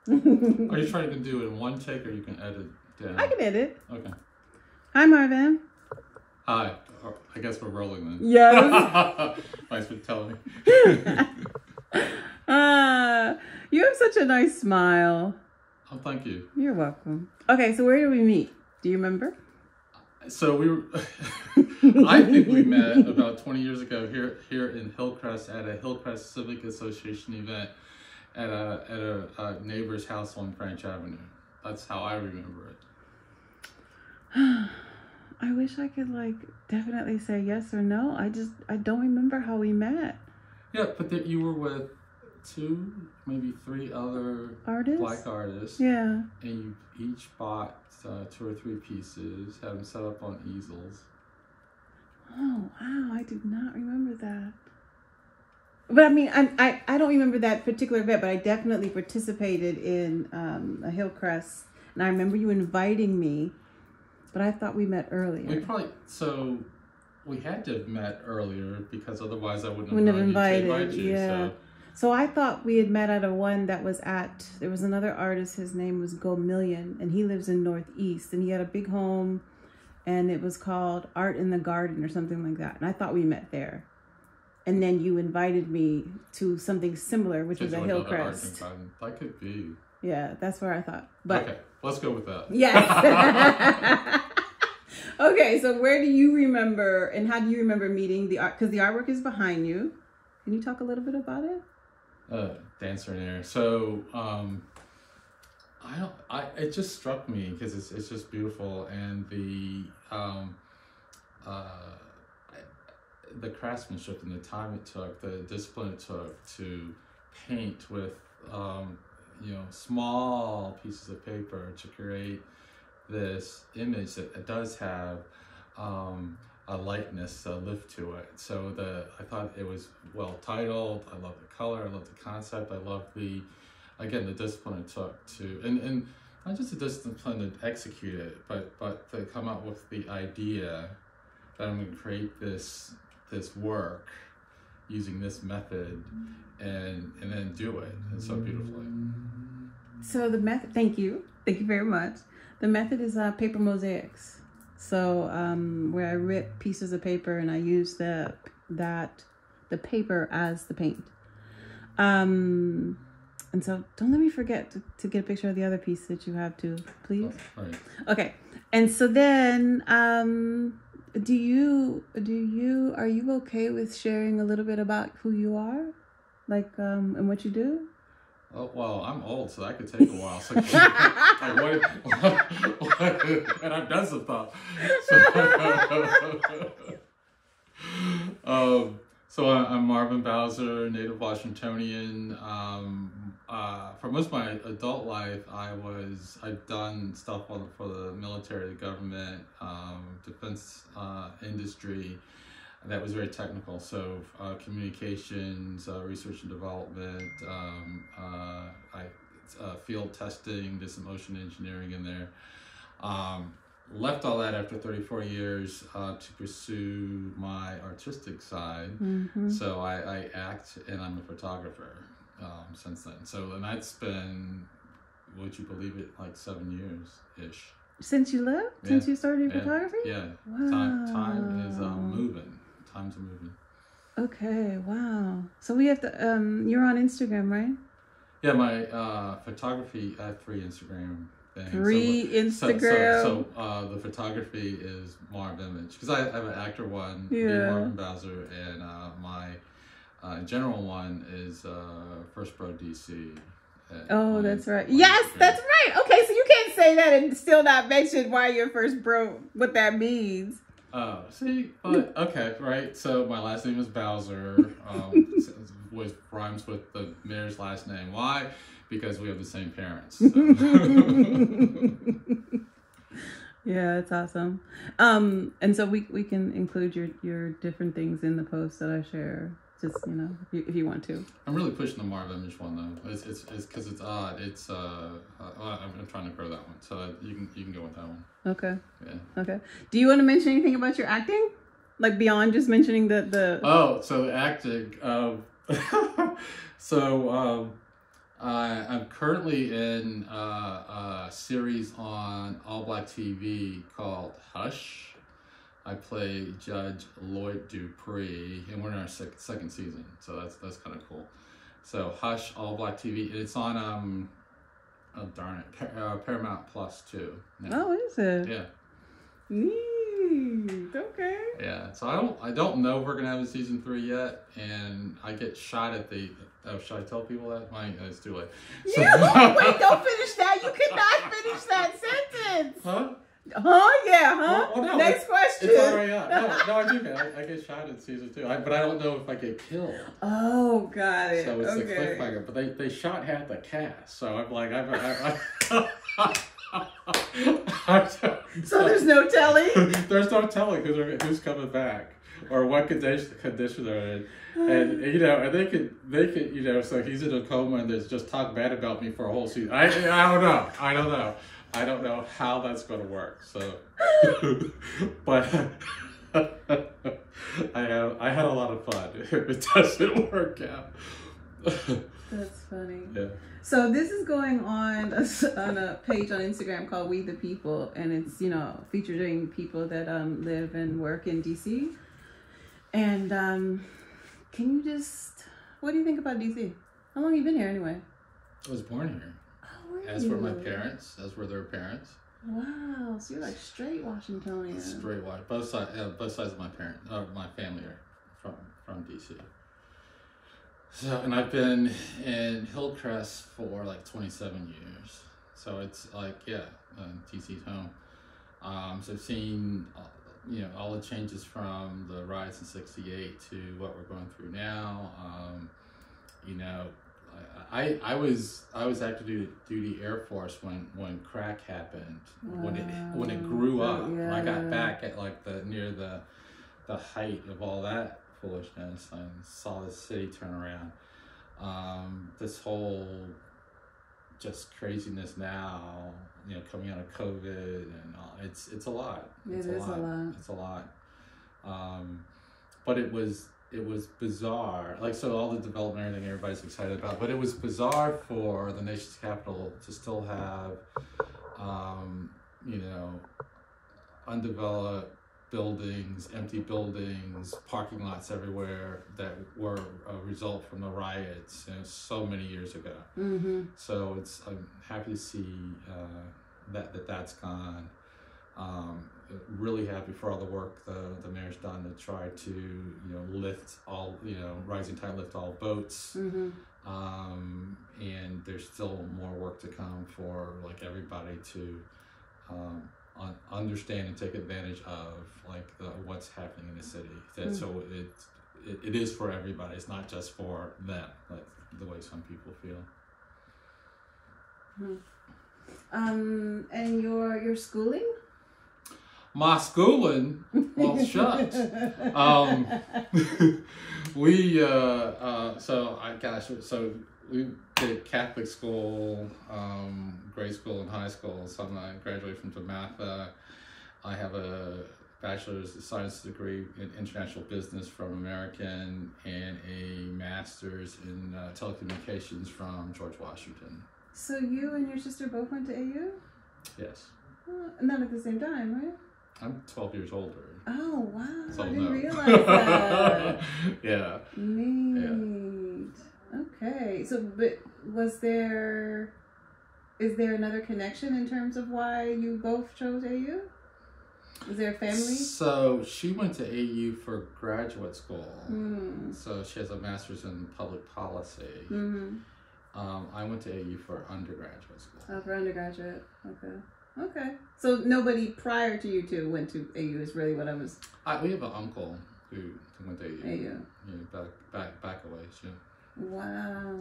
Are you trying to do it in one take, or you can edit down? I can edit. Okay. Hi, Marvin. Hi. I guess we're rolling then. Yes. Thanks for telling me. You have such a nice smile. Oh, thank you. You're welcome. Okay, so where did we meet? Do you remember? So we were, I think we met about 20 years ago here in Hillcrest at a Hillcrest Civic Association event at a neighbor's house on French Avenue. That's how I remember it. I wish I could definitely say yes or no. I don't remember how we met. Yeah, but you were with 2, maybe 3 other Artists? black artists. Yeah. And you each bought 2 or 3 pieces, had them set up on easels. Oh, wow. I do not remember that. But I mean, I don't remember that particular event, but I definitely participated in a Hillcrest. And I remember you inviting me, but I thought we met earlier. We had to have met earlier because otherwise I wouldn't have have invited you. Yeah. So I thought we had met at one that was there was another artist, his name was Million, and he lives in Northeast, and he had a big home, and it was called Art in the Garden or something like that. And I thought we met there. And then you invited me to something similar, which was a Hillcrest. That could be. Yeah, that's where I thought. But okay, let's go with that. Yes. Okay, so where do you remember, and how do you remember meeting the art? Because the artwork is behind you. Can you talk a little bit about it? Dancer in Air. So, it just struck me because it's just beautiful, and the craftsmanship and the time it took, the discipline it took to paint with, small pieces of paper to create this image that does have a lightness, a lift to it. So I thought it was well titled. I love the color. I love the concept. I love the discipline it took to, and not just the discipline to execute it, but to come up with the idea that I'm going to create this work using this method and then do it so beautifully. So the method, thank you very much. The method is paper mosaics. So where I rip pieces of paper and I use the paper as the paint. And so don't let me forget to get a picture of the other piece that you have too, please. Oh, right. Okay. And so then are you okay with sharing a little bit about who you are? And what you do? Oh, well, I'm old, so that could take a while. So, and I've done some stuff. So I'm Marvin Bowser, native Washingtonian. For most of my adult life, I've done stuff for the military, the government, defense industry. That was very technical, so communications, research and development, field testing, did some ocean engineering in there. Left all that after 34 years to pursue my artistic side. Mm-hmm. So I act and I'm a photographer since then. And that's been, would you believe it, like 7 years-ish. Since you left? Yeah. Since you started photography? Yeah. Wow. Time is moving. Time's moving. Okay, wow. So we have to, you're on Instagram, right? Yeah, my photography, I have 3 Instagram things. Instagram? So the photography is Marv Image. Because I have an actor one, Marvin Bowser, and my general one is First Pro DC. Oh, that's right. Yes, that's right. Okay, so you can't say that and still not mention why you're First Pro, what that means. Oh, see, but okay, right. So my last name is Bowser, rhymes with the mayor's last name. Why? Because we have the same parents. So. Yeah, it's awesome. And so we can include your different things in the post that I share. Just, if you want to. I'm really pushing the Marv Image one though. It's because it's odd. It's I'm trying to grow that one, so you can go with that one. Okay. Yeah. Okay. Do you want to mention anything about your acting, like beyond just mentioning the? Oh, so the acting. I'm currently in a series on All Black TV called Hush. I play Judge Lloyd Dupree, and we're in our second season, so that's kind of cool. So Hush, All Black TV, it's on oh darn it, Paramount Plus too. Now. Oh, is it? Yeah. Neat. Okay. Yeah. So I don't know if we're gonna have a season 3 yet, and I get shot at the. Oh, should I tell people that? It's too late. So, Yeah. Wait, don't finish that. You cannot finish that sentence. Huh? Huh? Yeah, huh? Well, no, Next question. It's already out. No, I do. I get shot in season 2, but I don't know if I get killed. Oh, got it. So it's okay. the cliffhanger. But they shot half the cast, so I'm like, So there's no telling. There's no telling who's coming back or what condition they're in. And and they could so he's in a coma and there's just talk bad about me for a whole season. I don't know how that's going to work. So, but I had a lot of fun. If it doesn't work out, that's funny. Yeah. So this is going on a page on Instagram called We the People, and it's featuring people that live and work in DC. And can you what do you think about DC? How long have you been here anyway? I was born here. As were my parents, as were their parents. Wow, so you're like straight Washingtonian. Straight white. Both sides of my family are from DC. So, and I've been in Hillcrest for like 27 years. So it's like, DC's home. So I've seen, all the changes from the riots in '68 to what we're going through now. I was active duty Air Force when crack happened. Wow. When it grew up. Yeah. When I got back at like near the height of all that foolishness and saw the city turn around. This whole just craziness now, coming out of COVID and all, it's a lot. It's a lot. But it was bizarre. Like, so all the development and everything everybody's excited about, but it was bizarre for the nation's capital to still have, undeveloped buildings, empty buildings, parking lots everywhere that were a result from the riots so many years ago. Mm-hmm. So I'm happy to see that's gone. Really happy for all the work the mayor's done to try to lift all rising tide lift all boats. Mm-hmm. And there's still more work to come for like everybody to understand and take advantage of like what's happening in the city. Mm-hmm. So it is for everybody. It's not just for them, like the way some people feel. Mm-hmm. And your schooling? My schooling? Well, shucks. So we did Catholic school, grade school and high school. So I graduated from DeMatha. I have a bachelor's of science degree in international business from American and a master's in telecommunications from George Washington. So you and your sister both went to AU? Yes. Not at the same time, right? I'm 12 years older. Oh, wow. So I didn't realize that. Yeah. Neat. Yeah. Okay. So, but is there another connection in terms of why you both chose AU? Was there a family? So she went to AU for graduate school. So she has a master's in public policy. Mm-hmm. I went to AU for undergraduate school. Oh, for undergraduate. Okay. So nobody prior to you two went to AU is really what I was... We have an uncle who went to AU. AU. Back a ways, yeah. Wow.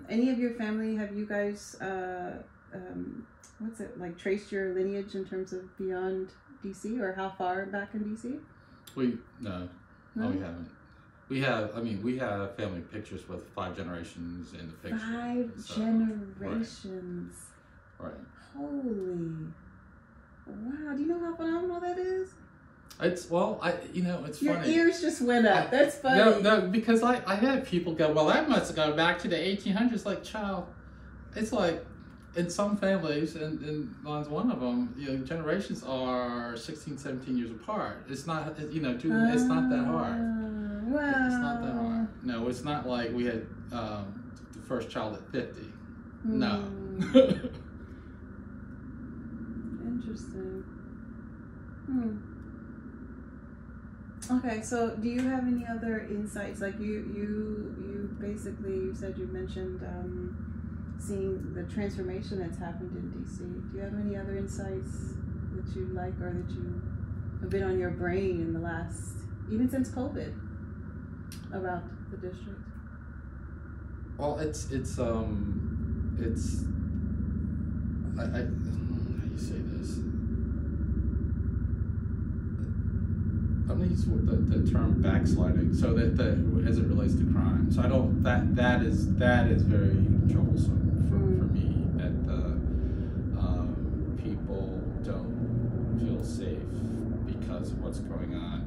Any of your family, have you guys, traced your lineage in terms of beyond DC, or how far back in DC? No, we haven't. We have family pictures with 5 generations in the picture. 5 generations. Right. Holy. Wow. Do you know how phenomenal that is? It's it's Your funny. ears just went up. That's funny. No, because I had people go, well, that must have gone back to the 1800s. Like, child, it's like in some families, and mine's one of them. Generations are 16, 17 years apart. It's not, it's not that hard. Wow. It's not that hard. No, it's not like we had the first child at 50. No. Interesting. Okay, so do you have any other insights? Like you basically, you said you mentioned seeing the transformation that's happened in DC. Do you have any other insights that you like or that you have been on your brain in the last, even since COVID, about the district? Well, it's how do you say this? I'm going to use the term backsliding, so that as it relates to crime. So I don't, that is very troublesome for me, that people don't feel safe because of what's going on,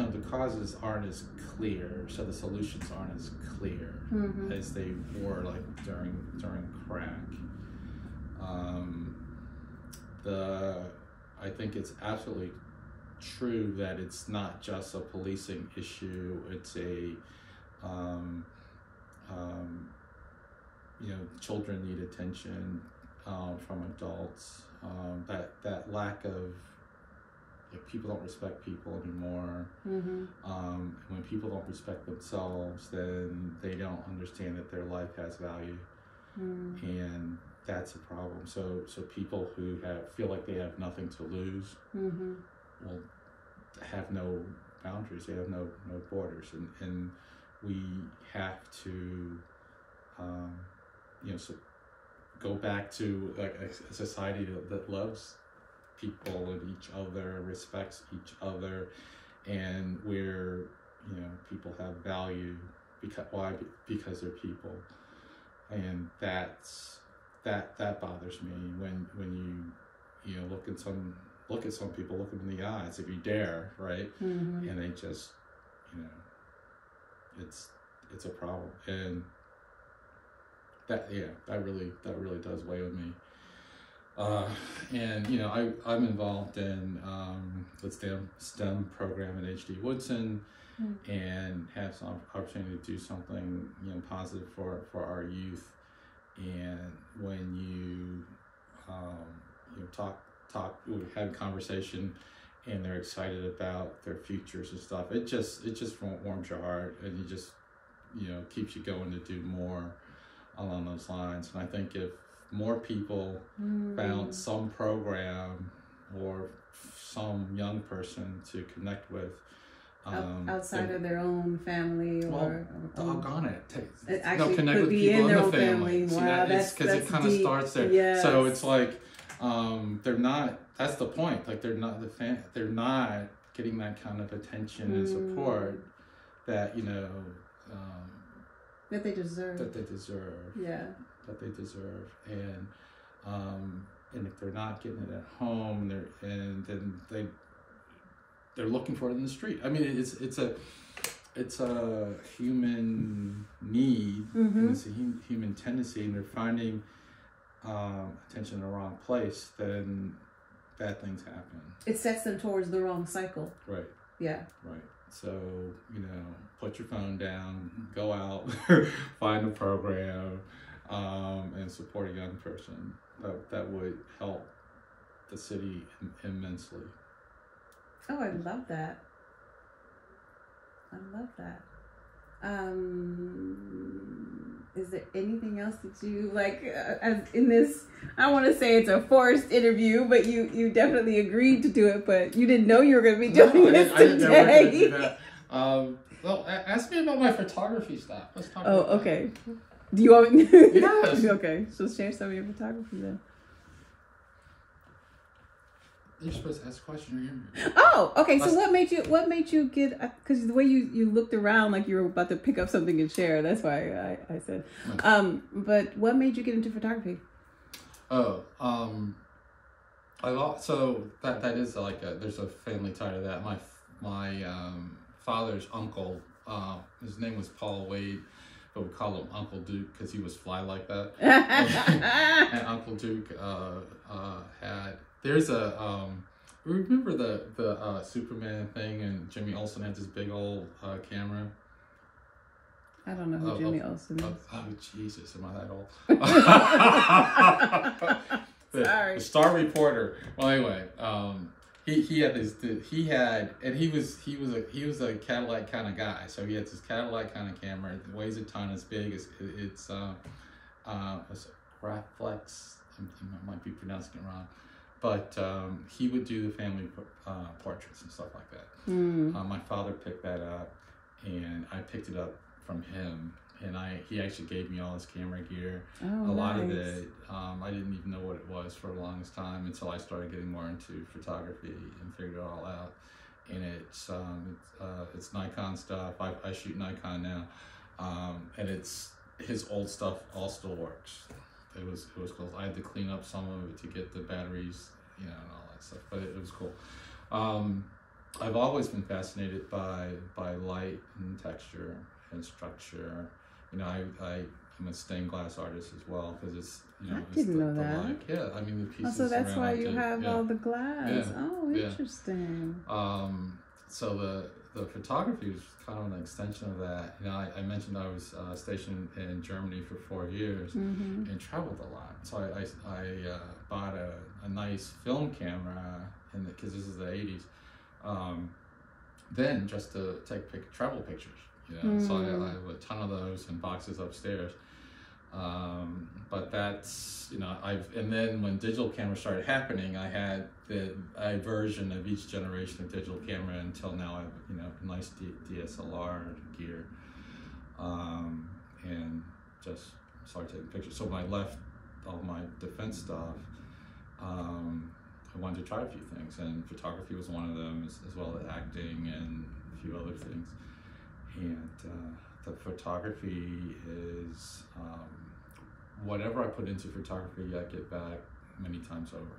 the causes aren't as clear, so the solutions aren't as clear as they were like during crack. I think it's absolutely true that it's not just a policing issue. It's a, children need attention from adults. That lack of, people don't respect people anymore. When people don't respect themselves, then they don't understand that their life has value. And that's a problem. So people who feel like they have nothing to lose will have no boundaries. They have no borders, and we have to go back to like a society that loves people and each other, respects each other, and where people have value because they're people. And that bothers me when you look at some people, look them in the eyes if you dare, right? And they just it's a problem, and that really does weigh on me. And I'm involved in the STEM program at HD Woodson, and have some opportunity to do something positive for our youth. And when you we had a conversation, and they're excited about their futures and stuff, it just warms your heart, and it just keeps you going to do more along those lines. And I think if more people found some program or some young person to connect with, outside of their own family, doggone it, actually connect could with be people in in their the family. Wow, that's because it kind of starts there. Yes. So it's like they're not. That's the point. Like they're not they're not getting that kind of attention and support that that they deserve. Yeah. That they deserve, and if they're not getting it at home, then they're looking for it in the street. I mean, it's a human need, and it's a human tendency, and they're finding attention in the wrong place, then bad things happen. It sets them towards the wrong cycle. Right. Yeah. Right. So, put your phone down, go out, find a program, and support a young person. That would help the city immensely. Oh, I love that. Is there anything else that you like as in this? I don't want to say it's a forced interview, but you definitely agreed to do it, but you didn't know you were going to be doing this today. I didn't know we were going to do that. Well, ask me about my photography stuff. Let's talk about that. Okay. Do you want me? Yes. Okay, so share some of your photography then. You're supposed to ask a question. Oh, okay. So what made you get? Because the way you looked around like you were about to pick up something and share. That's why I said. But what made you get into photography? Oh, so that is like there's a family tie to that. My father's uncle, his name was Paul Wade, but we call him Uncle Duke because he was fly like that. And Uncle Duke had there's a remember the Superman thing, and Jimmy Olsen had this big old camera. I don't know who Jimmy Olsen is. Oh, Jesus, am I that old? Sorry. The Star Reporter. Well, anyway, he had this. He was a Cadillac kind of guy. So he had this Cadillac kind of camera. It weighs a ton. It's big. It's Graflex. I might be pronouncing it wrong, but he would do the family portraits and stuff like that. My father picked that up, and I picked it up from him, and he actually gave me all his camera gear. Oh, a lot nice. of it, I didn't even know what it was for the longest time until I started getting more into photography and figured it all out. And it's Nikon stuff. I shoot Nikon now, and it's his old stuff all still works. It was cool. I had to clean up some of it to get the batteries, and all that stuff, but it was cool. I've always been fascinated by light and texture and structure. I'm a stained glass artist as well because it's I didn't know that. Yeah, I mean the pieces. So that's why you have yeah. all the glass. Yeah. Oh, interesting. So the photography was kind of an extension of that. I mentioned I was stationed in Germany for 4 years and traveled a lot. So I bought a nice film camera because this is the 80s. Then just to take travel pictures, so I have a ton of those in boxes upstairs. But that's and then when digital cameras started happening, I had a version of each generation of digital camera until now. I have a nice DSLR gear, and just started taking pictures. So when I left all my defense stuff, I wanted to try a few things, and photography was one of them, as well as acting and a few other things. And the photography is whatever I put into photography, I get back many times over.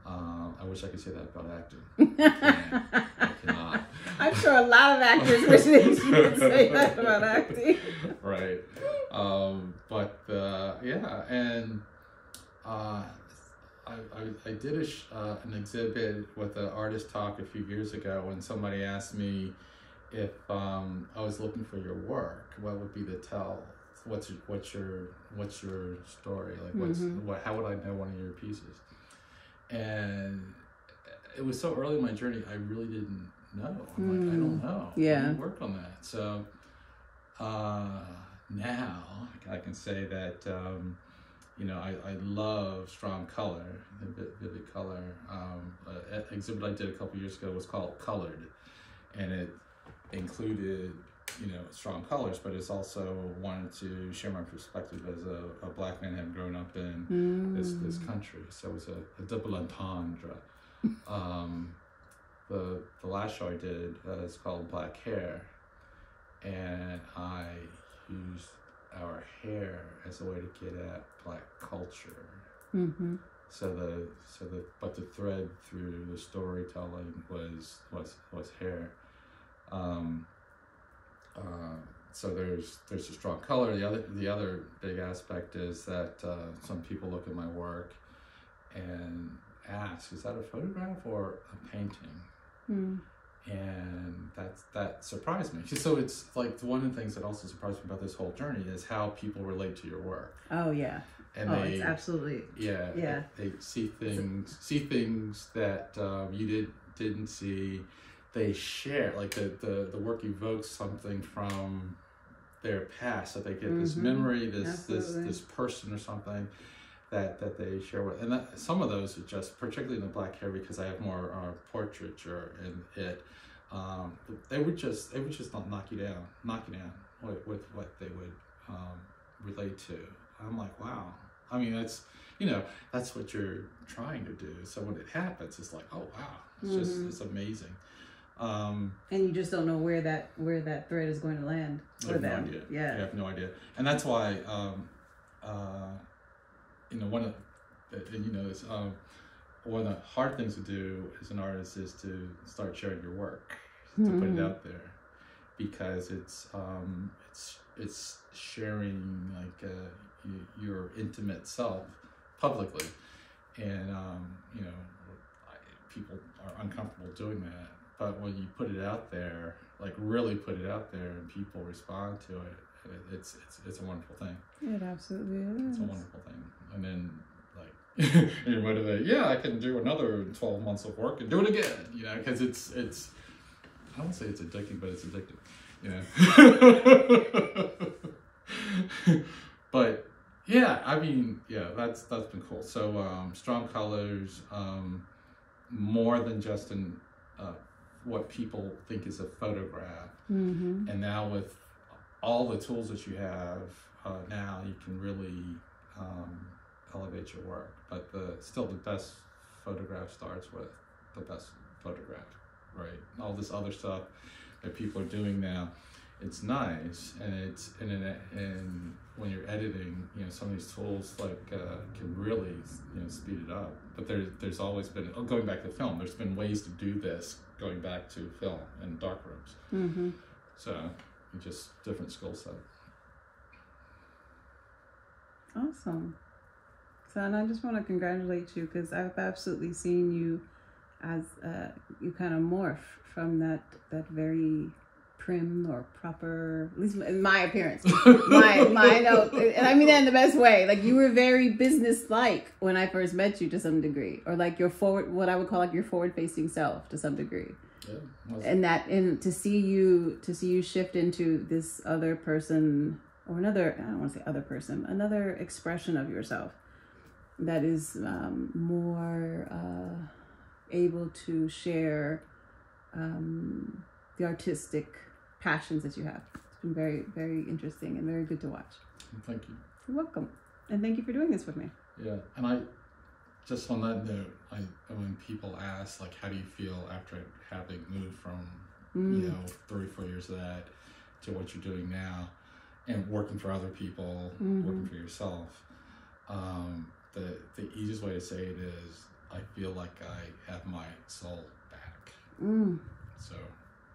I wish I could say that about acting. I cannot. I'm sure a lot of actors wish they could say that about acting. Right. Yeah, and I did an exhibit with an artist talk a few years ago, and somebody asked me if I was looking for your work, what would be the tell? What's your story? Like how would I know one of your pieces? And it was so early in my journey, I really didn't know. I'm like, I don't know. Yeah. I didn't work on that. So now I can say that I love strong color, vivid color. An exhibit I did a couple years ago was called Colored, and it included strong colors, but it's also wanted to share my perspective as a black man having grown up in this country. So it was a double entendre. The last show I did is called Black Hair, and I used our hair as a way to get at black culture. But the thread through the storytelling was hair. So there's a strong color. The other big aspect is that some people look at my work and ask, is that a photograph or a painting? And that surprised me. So it's like one of the things that also surprised me about this whole journey is how people relate to your work. Oh yeah. And it's absolutely. Yeah. They see things that you didn't see. They share, like the work evokes something from their past, that they get this memory, this person or something that they share with, and some of those are just, particularly in the black hair, because I have more portraiture in it. They would just not knock you down with what they would relate to. I'm like, wow. I mean, that's what you're trying to do. So when it happens, it's like, oh wow, it's amazing. And you just don't know where that thread is going to land for them. No idea. Yeah, I have no idea, and that's why one of and you know, it's one of the hard things to do as an artist is to start sharing your work, to put it out there, because it's sharing like your intimate self publicly, and you know, people are uncomfortable doing that. But when you put it out there, like really put it out there, and people respond to it, it's a wonderful thing. It absolutely is. It's a wonderful thing. And then like you're motivated. Yeah, I can do another 12 months of work and do it again. You know, because it's I don't say it's addicting, but it's addictive. You know. But yeah, I mean, yeah, that's been cool. So strong colors, more than just in what people think is a photograph. And now with all the tools that you have, now you can really elevate your work. But still the best photograph starts with the best photograph, right? All this other stuff that people are doing now, it's nice, and and when you're editing, you know, some of these tools like can really, you know, speed it up. But there's always been, going back to film, there's been ways to do this going back to film and darkrooms. So just different skill set. Awesome. So, and I just want to congratulate you, because I've absolutely seen you as you kind of morph from that very prim or proper, at least in my appearance, my no, and I mean that in the best way. Like, you were very business-like when I first met you to some degree, or like your forward, what I would call like your forward-facing self to some degree. Yeah, and to see you shift into this other person, or another, I don't want to say other person, another expression of yourself that is more able to share the artistic passions that you have. It's been very, very interesting and very good to watch. Thank you. You're welcome. And thank you for doing this with me. Yeah, and I, just on that note, when people ask, like, how do you feel after having moved from, you know, 3 or 4 years of that to what you're doing now, and working for other people, working for yourself, the easiest way to say it is, I feel like I have my soul back. So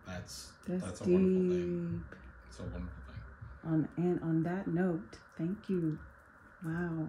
that's a wonderful thing. It's a wonderful thing. And on that note, thank you. Wow.